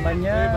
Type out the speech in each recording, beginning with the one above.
banyak.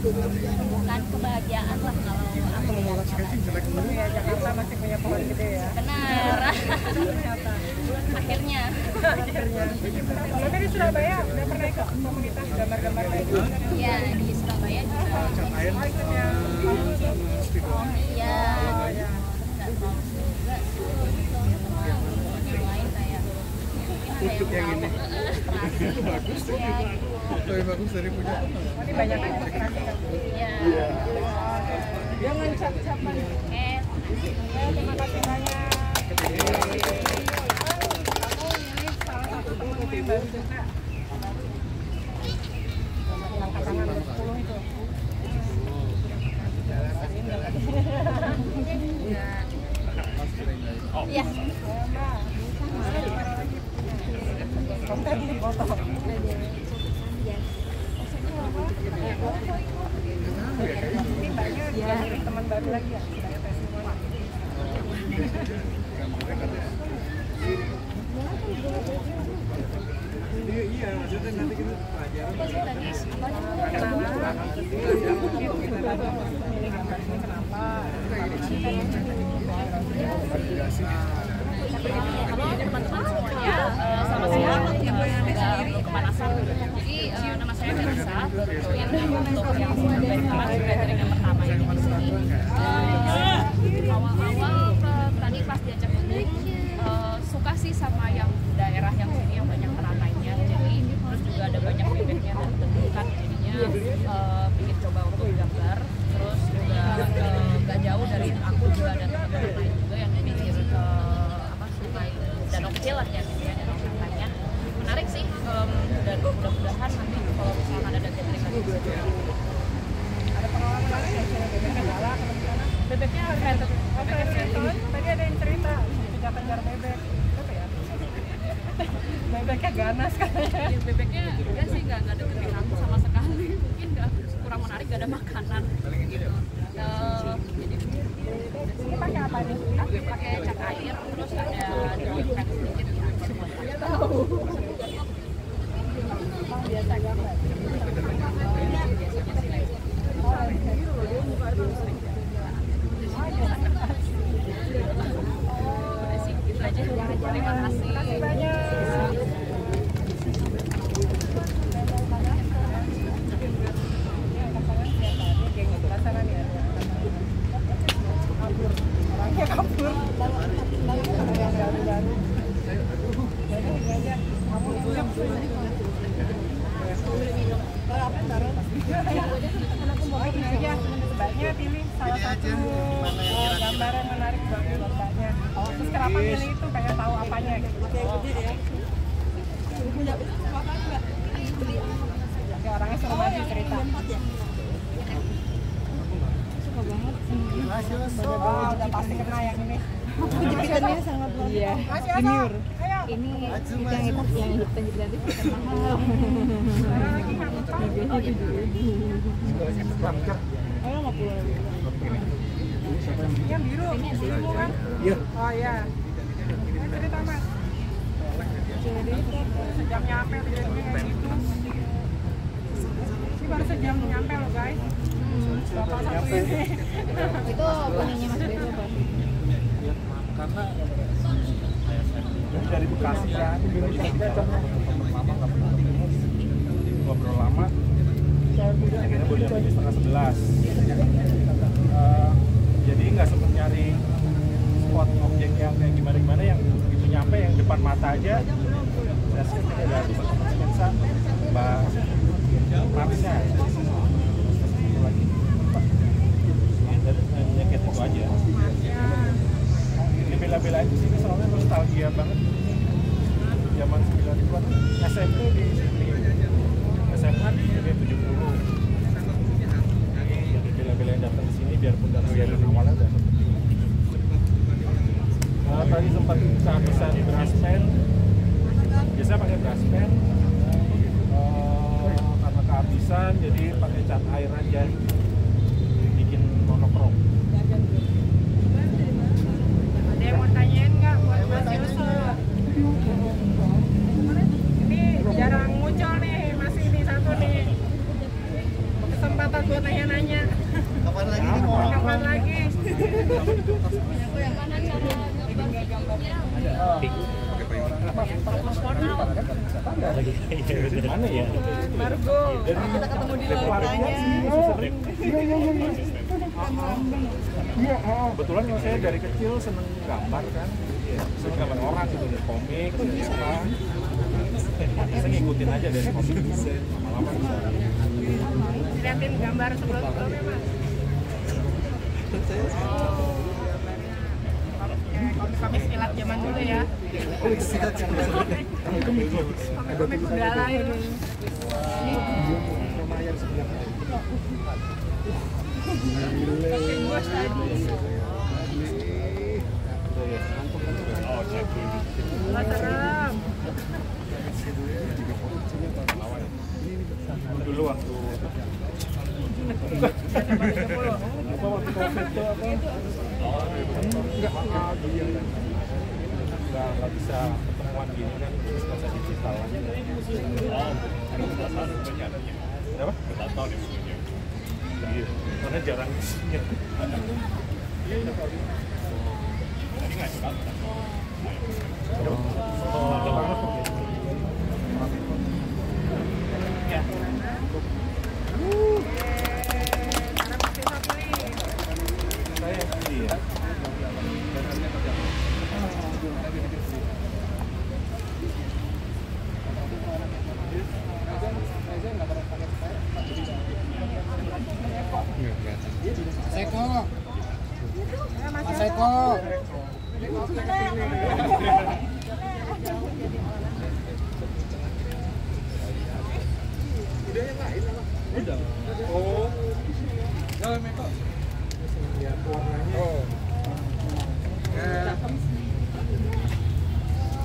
Bukan kebahagiaan lah kalau aku lihat. Ya, Jakarta masih punya pohon gede ya. Benar. Akhirnya. Tapi di Surabaya udah pernah ikut komunitas gambar-gambar kayak gitu? Iya, di Surabaya juga. Iya. Nggak tahu juga sih. Yang lain kayak untuk yang ini bagus tuh lebih bagus dari punya ini banyak kan ilustrasi kan? iya Jangan cap-capan. Terima kasih banyak. Kamu ini salah satu temanku yang baru juga angkat tangan 10 itu. iya Konten di foto. Ini banyak dari teman baru lagi ya. Iya, maksudnya nanti kita pelajaran. Semuanya, selamat siang. Untuk kepanasan. Jadi nama saya Melissa. Untuk yang dari kemarin juga jaringan pertama ini di sini. Awal-awal tadi pas diajak ini suka sih sama yang daerah yang sini yang banyak keramainya. Jadi terus juga ada banyak bebeknya dan bentukan jadinya ingin coba untuk gambar. Terus juga gak jauh dari aku juga ada teman-teman lain juga yang mikir sungai ganas katanya. Iya, bebeknya enggak sih, enggak deketin aku sama sekali. Mungkin enggak kurang menarik, enggak ada makanan gitu. Jadi Ini pakai apa nih? pakai cat air, terus ada daging fat sedikit ya. Biasa gambar. Udah sih, gitu aja. Terima kasih. Terima kasih banyak. Orangnya kabur. Sebaiknya pilih salah satu gambar yang menarik buat mbaknya. Terus kenapa pilih itu? Pengen tahu apanya gitu. Oke, orangnya seru banget cerita. Oh, udah pasti kena yang ini. Jepitannya sangat luar biasa. Iya. Masih ada. Ayo. Ini yang hitam jadi mahal. Ada lagi nggak lupa? Oh, nggak pulang. Yang biru. Biru kan? Iya. Oh iya. Ini cerita mas. Sejam nyampe jadinya kayak gitu. Ini baru sejam nyampe loh guys. Bapak satu ini. Itu punyanya Mas Bego, Pak. Karena dari Bekasi kan, kita lama nggak pernah ngobrol lama. Akhirnya boleh jam 10:30. Jadi nggak sempet nyari spot objek yang kayak gimana yang begitu nyampe yang depan mata aja. Saya sih ada tempat sketsa, Mbak Marsha. Lagi, dan kayak gitu aja. Bela-belain di sini soalnya nostalgia banget. Zaman 90-an SMP di sini, SMA di sini 70. Jadi bela-belain datang ke sini biarpun dari awalnya udah seperti ini. Tadi sempat kehabisan brush pen. Biasanya pakai brush pen. Karena kehabisan jadi pakai cat air aja. Bikin monokrom. Ada yang mau tanyain nggak buat Mas Yusuf? Ini jarang muncul nih, masih ini satu nih. Kesempatan buat nanya-nanya. Kapan lagi nih mau? Kapan lagi? Mana ya? Margo. Kita ketemu di lautanya. Iya, kebetulan kalau saya dari kecil seneng gambar kan, seneng gambar orang gitu, dari komik, dari apa. Saya ngikutin aja dari komik, lama-lama bisa. Liatin gambar sebelum-sebelumnya Mas. Komik silat zaman dulu ya. Komik Gundala itu. Lumayan sebenarnya. Bos tadi. Serem. Dulu waktu lupa waktu COVID tuh apa? Nggak bisa ketemuan gini kan, terus bahasa digital aja. Kenapa? Tahun ya punya. Iya, karena jarang isinya. Iya, ini kali. Ini nggak suka. Ya. Saya yang pilih ya. Seko. Mas Seko. Udah. Oh. Jalan Meko. Lihat warnanya. Oh.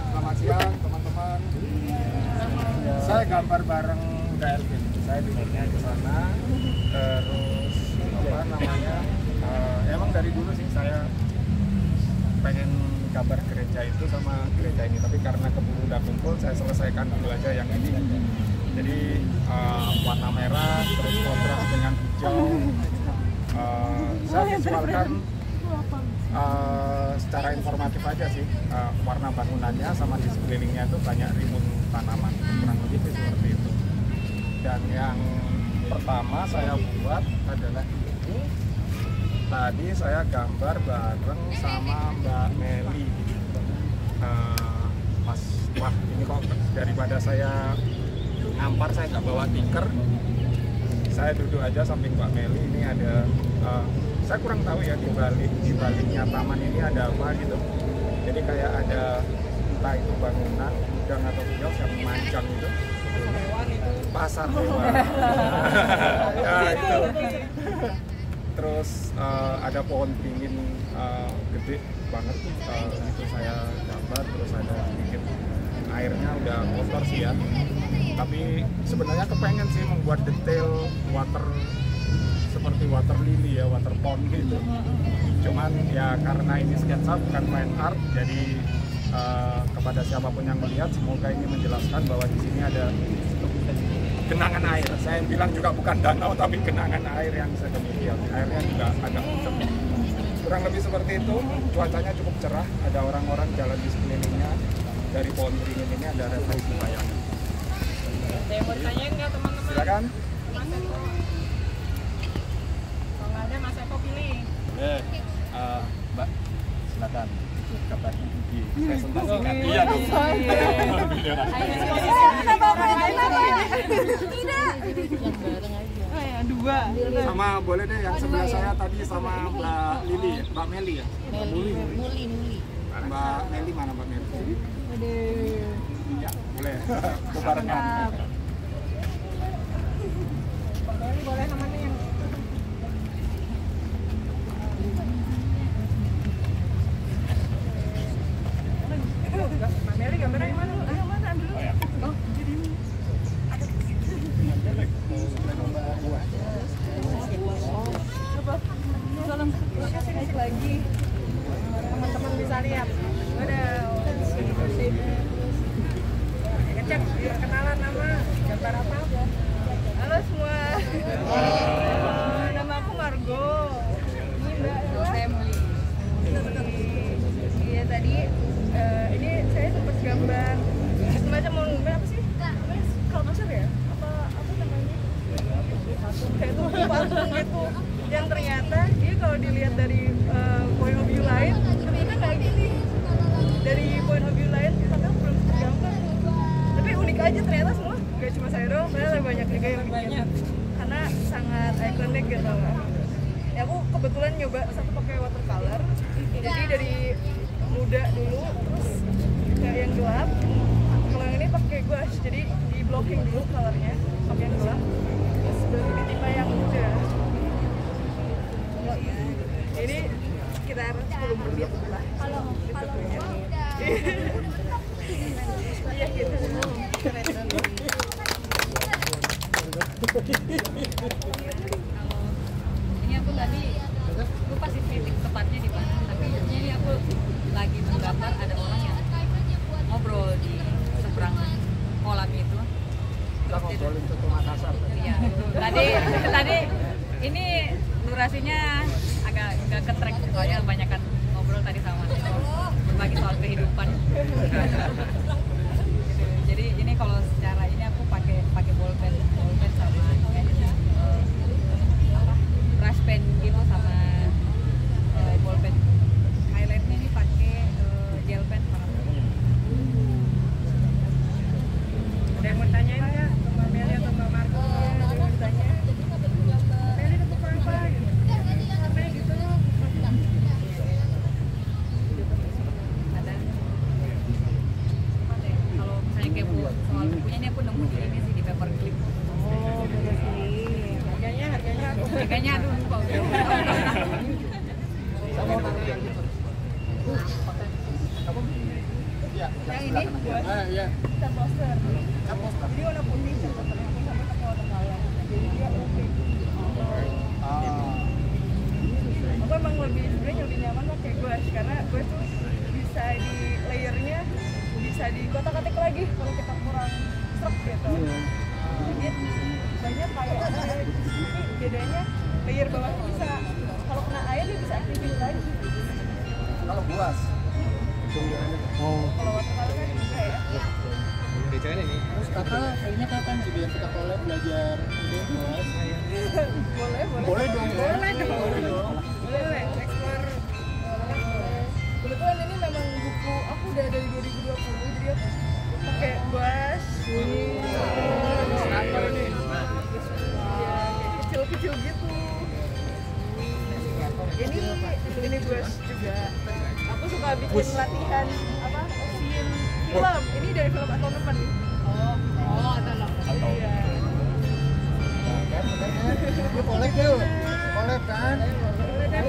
Selamat siang teman-teman. ownernya ke sana. Terus apa namanya? Emang dari dulu sih saya pengen gambar gereja itu sama gereja ini, tapi karena keburu udah kumpul saya selesaikan dulu aja yang ini. Jadi warna merah terus kontras dengan hijau. Saya visualkan secara informatif aja sih, warna bangunannya sama di sekelilingnya itu banyak rimbun tanaman, kurang lebih seperti itu. Dan yang pertama saya buat adalah ini. Tadi saya gambar bareng sama Mbak Meli. Wah ini kok daripada saya ngampar, saya nggak bawa tinker. Saya duduk aja samping Mbak Meli. Ini ada, saya kurang tahu ya di baliknya taman ini ada apa gitu. Jadi kayak ada entah itu bangunan, gudang atau kios yang manjang itu. Pasar hewan. Ya itu. Terus ada pohon beringin gede banget, itu saya gambar. Terus ada sedikit airnya udah kotor sih ya. Tapi sebenarnya kepengen sih membuat detail water seperti water lily ya, water pond gitu. Cuman ya karena ini sketsa bukan fine art, jadi kepada siapapun yang melihat semoga ini menjelaskan bahwa di sini ada genangan air. Saya bilang juga bukan danau tapi genangan air yang sedemikian. Airnya juga agak pucat. Kurang lebih seperti itu. Cuacanya cukup cerah. Ada orang-orang jalan di sekelilingnya. Dari pohon beringin ini ada refleksi bayangan. Ada yang mau ditanyain nggak teman-teman? Silakan. Mas Eko. Kalau nggak ada Mas Eko pilih. Mbak, silakan. Kabar Ibu presentasikan. Iya dong. Dua. Sama boleh deh yang sebelah saya tadi sama Mbak Lili, Mbak Meli ya. Muli. Mbak Meli mana Mbak Meli? Ya boleh. Bubarengan. Mbak Meli boleh namanya yang Mbak Meli gambarnya yang mana? Ayo mana ambil dulu. Oh, jadi ini. Naik lagi. Teman-teman bisa lihat. Ngecek biar kenalan nama. Gambar apa? Halo semua. Nama aku Margo. Ini Mbak Emily. Iya tadi ini saya sempat gambar semacam monumen apa sih? Kalau kasar ya? Apa namanya? Kayak itu patung gitu. Yang ternyata dia kalau dilihat dari point of view lain ternyata nggak gini. Dari point of view lain tapi belum tergambar. Tapi unik aja ternyata semua. Gak cuma saya doang, ternyata banyak juga yang banyak. Karena sangat ikonik gitu. Ya aku kebetulan nyoba satu pakai watercolor. Jadi dari muda dulu terus kayak yang gelap. Kalau yang ini pakai gouache, jadi di blocking dulu colornya pakai yang gelap. Terus baru ditimpa yang muda. Ini sekitar 10 menit lah. Kalau iya gitu. Ini aku tadi lupa sih titik tepatnya di mana, tapi ini aku lagi menggambar ada orang yang ngobrol di seberang kolam itu. Kita ngobrolin ke Makassar. Iya, tadi ini durasinya agak ketrek soalnya kebanyakan ngobrol tadi sama berbagi soal kehidupan. Jadi ini kalau secara ini aku pakai bolpen sama brush pen gitu sama bolpen. Highlightnya ini pakai gel pen warna putih. Ada yang mau tanyain nggak? Mbak Meli atau Mbak Margo? Ada yang mau ditanya? Meli untuk apa gitu? Sampai gitu. Ada nyaman pakai gouache karena gouache tuh bisa di layernya bisa di kotak-katik lagi kalau kita kurang srek gitu. Jadi banyak kayak tapi bedanya layer bawahnya bisa kalau kena air dia bisa aktifin lagi. Kalau buas. Kalau watercolor kan enggak ya. Terus kakak kayaknya kapan sih biar kita collab belajar ide buas? Boleh Boleh dong. Boleh explore. Kebetulan ini memang buku aku udah dari 2020 jadi aku pakai gouache ya kecil-kecil gitu. Ini gouache juga. Aku suka bikin latihan apa scene film. Ini dari film Atonement. Oh, atau no. Iya. Yuk collab yuk. Collab kan? Boleh deh.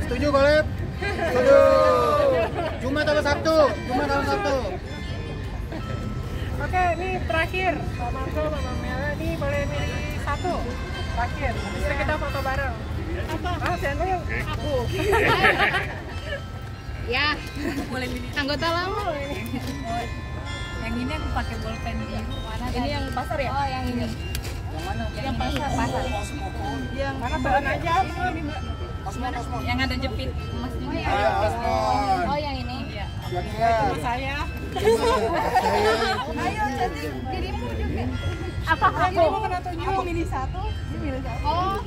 Setuju collab? Setuju. Jumat atau Sabtu? Jumat atau Sabtu? Oke, ini terakhir. Pak Marco, Mama Mela, ini boleh milih satu. Terakhir. Habis itu kita foto bareng. Apa? Channel aku. Ya, Boleh milih. anggota lama. Yang ini aku pakai bolpen biru. Mana Ini yang pasar ya? Oh, yang ini. Yang pasar. Yang mana bahan aja? Ini Mbak. yang ada jepit emas juga. Ayo, Osmon. Oh, yang ini. Iya. Siap-siap. Saya. Ayo, jadi dirimu juga. Apa aku mau kena tunjuk? Aku milih satu. Ini milih satu. Oh,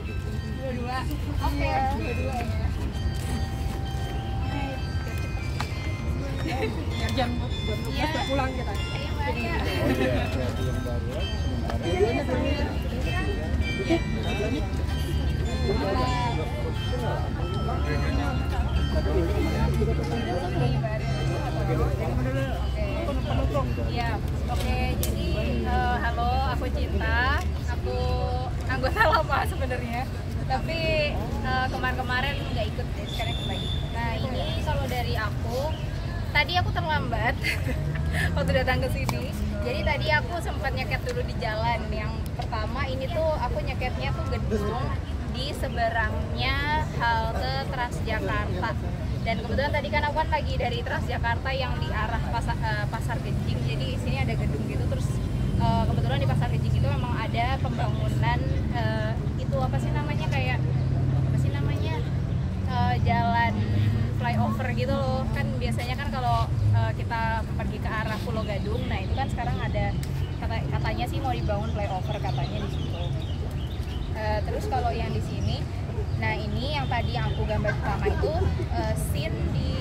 dua-dua. Oke, dua-dua ya. Biar jam buat pulang kita. Ayo, Mbak. Oh iya, kreatif yang baru. Sebentar. Iya, oke. Jadi halo, aku Cinta. Aku anggota lama sebenarnya. Tapi kemarin-kemarin nggak ikut deh, sekarang kembali. Nah ini kalau dari aku, tadi aku terlambat waktu datang ke sini. Jadi tadi aku sempat nyeket dulu di jalan. Yang pertama ini tuh aku nyeketnya tuh gedung di seberangnya halte Transjakarta. Dan kebetulan tadi kan aku kan lagi dari Transjakarta yang di arah Pasar Genjing. Jadi di sini ada gedung gitu. Terus kebetulan di Pasar Genjing itu memang ada pembangunan itu apa sih namanya jalan flyover gitu loh. Kan biasanya kan kalau kita pergi ke arah Pulau Gadung, nah itu kan sekarang ada katanya sih mau dibangun flyover katanya di situ. Terus kalau yang di sini, nah ini yang tadi yang aku gambar pertama itu scene di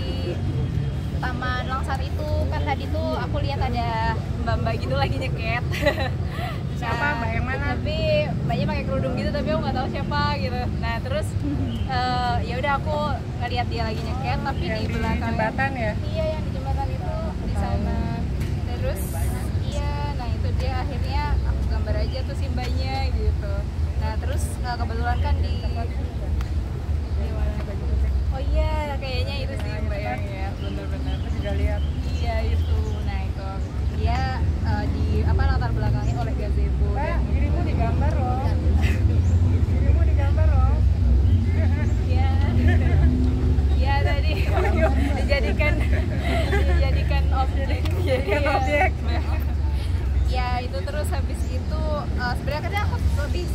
Taman Langsat itu. Kan tadi tuh aku lihat ada mbak-mbak gitu lagi nyeket. Siapa? Mbak yang mana? Tapi mbaknya pakai kerudung gitu tapi aku nggak tahu siapa gitu. Nah terus ya udah aku ngeliat dia lagi nyeket tapi Yang di di belakang jembatan ya? Iya yang di jembatan itu di sana. Terus iya, nah itu dia akhirnya aku gambar aja tuh si mbaknya gitu. Nah terus kebetulan kan di mana? Oh iya kayaknya itu sih mbak yang ya bener-bener. Aku juga lihat. Iya itu, nah itu dia di apa latar belakangnya oleh gazebo. Mbak, dirimu digambar loh. Dirimu digambar loh. Iya. Iya tadi dijadikan objek. Dijadikan objek. Ya itu terus habis itu sebenarnya kan aku lebih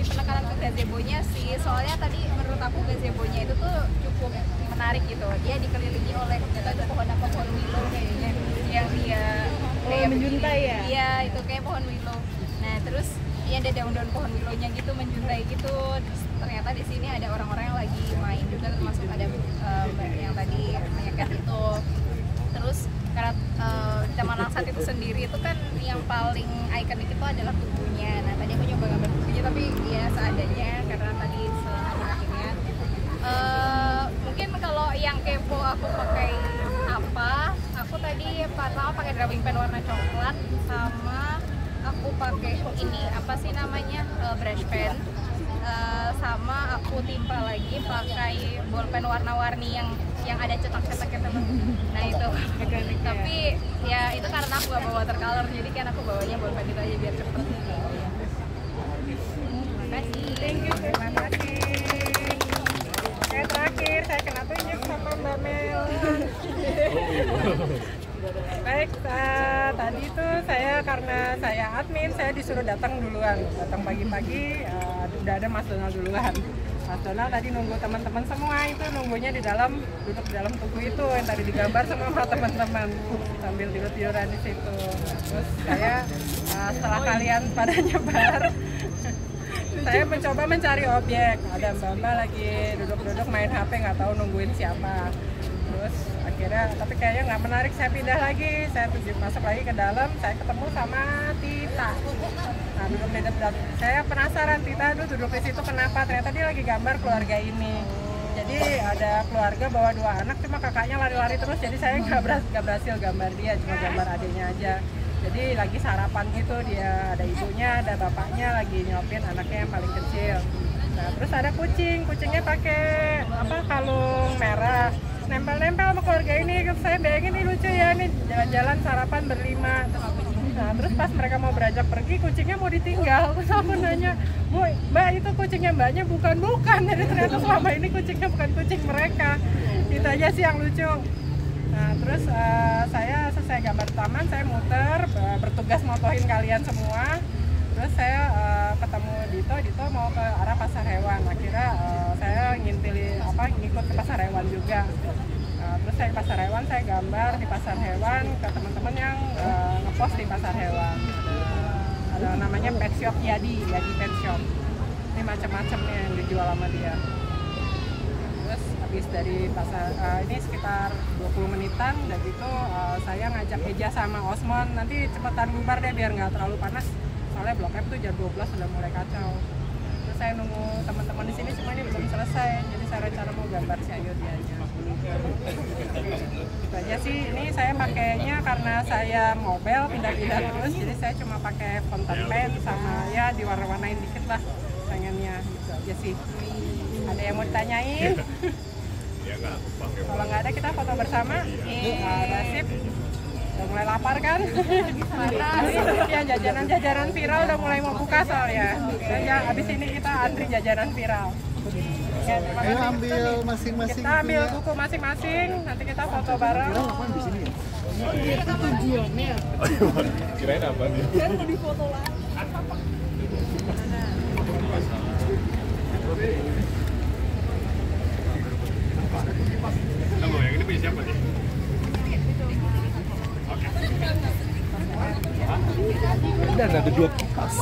penekanan ke gazebonya sih. Soalnya tadi menurut aku gazebonya itu tuh cukup menarik gitu. Dia dikelilingi oleh pohon willow kayaknya yang dia kayak menjuntai ya? Iya, itu kayak pohon willow. Nah, terus ya ada daun-daun pohon willownya gitu menjuntai gitu. Terus ternyata di sini ada orang-orang yang lagi main juga, termasuk ada mbak yang tadi menyeket itu. Terus karena Taman Langsat itu sendiri itu kan yang paling ikonik itu adalah tubuhnya. Nah, tadi aku nyoba gambar tubuhnya tapi ya seadanya karena tadi akhirnya mungkin kalau yang kepo aku pakai apa? Aku tadi pertama pakai drawing pen warna coklat sama aku pakai ini apa sih namanya brush pen. Sama aku timpa lagi pakai bolpen warna-warni yang ada cetak-cetak gitu. Nah itu. Tapi ya itu karena aku gak bawa watercolor jadi kan aku bawanya bolpen itu aja biar cepet. Terima kasih. Thank you, terima kasih. Oke, terakhir Kamel. Baik, tadi itu karena saya admin, saya disuruh datang duluan, datang pagi-pagi, udah ada Mas Donald duluan. Mas Donald tadi nunggu teman-teman semua itu nunggunya di dalam, duduk di dalam tugu itu yang tadi digambar sama teman-teman sambil tidur-tiduran di situ. Terus saya setelah kalian pada nyebar, saya mencoba mencari objek. Ada Mbak lagi duduk-duduk main HP, nggak tahu nungguin siapa. Terus akhirnya, tapi kayaknya nggak menarik, saya pindah lagi, saya masuk lagi ke dalam, saya ketemu sama Tita. Nah, duduk di depan, saya penasaran Tita duduk di situ kenapa, ternyata dia lagi gambar keluarga ini. Jadi ada keluarga bawa 2 anak, cuma kakaknya lari-lari terus, jadi saya nggak berhasil gambar dia, cuma gambar adiknya aja. Jadi lagi sarapan gitu, dia ada ibunya, ada bapaknya lagi nyopin anaknya yang paling kecil. Nah, terus ada kucingnya pakai kalung merah, nempel-nempel sama keluarga ini. Saya bayangin ini lucu ya, nih jalan-jalan sarapan berlima. Nah, terus pas mereka mau beranjak pergi, kucingnya mau ditinggal. Terus aku nanya, Bu, Mbak itu kucingnya Mbaknya? Bukan. Jadi ternyata selama ini kucingnya bukan kucing mereka. Itu aja sih yang lucu. Nah, terus saya selesai gambar taman, saya muter, bertugas motoin kalian semua. Terus saya ketemu Dito mau ke arah pasar hewan. Akhirnya saya ngikut ke pasar hewan juga. Terus saya ke pasar hewan, saya gambar di pasar hewan ke teman-teman yang ngepost di pasar hewan. Ada namanya Pet Shop Yadi Pet Shop. Ini macam-macam yang dijual sama dia. Terus habis dari pasar ini sekitar 20 menitan, dan gitu saya ngajak Eja sama Osmon, nanti cepetan bubar deh biar nggak terlalu panas. Soalnya Blok M tuh jam 12 sudah mulai kacau. Terus saya nunggu teman-teman di sini, semua ini belum selesai. Jadi saya rencana mau gambar si Ayodianya. Itu aja sih. Ini saya pakainya karena saya mobile pindah-pindah terus, jadi saya cuma pakai fountain pen sama ya diwarna-warnain dikit lah pengennya. Gitu aja sih. Ada yang mau ditanyain? Kalau nggak ada kita foto bersama. Ada sip. Udah mulai lapar kan? Ya, jajanan viral udah mulai mau buka soalnya. Ya, abis ini kita antri jajanan viral. Ya, Ayo ambil masing-masing. Kita ambil buku masing-masing, nanti kita foto bareng. Ngapain di sini ya? Kirain apa nih? Kan mau difoto lagi. Tunggu, yang ini punya siapa nih? Oke. Dan ada 2 kipas.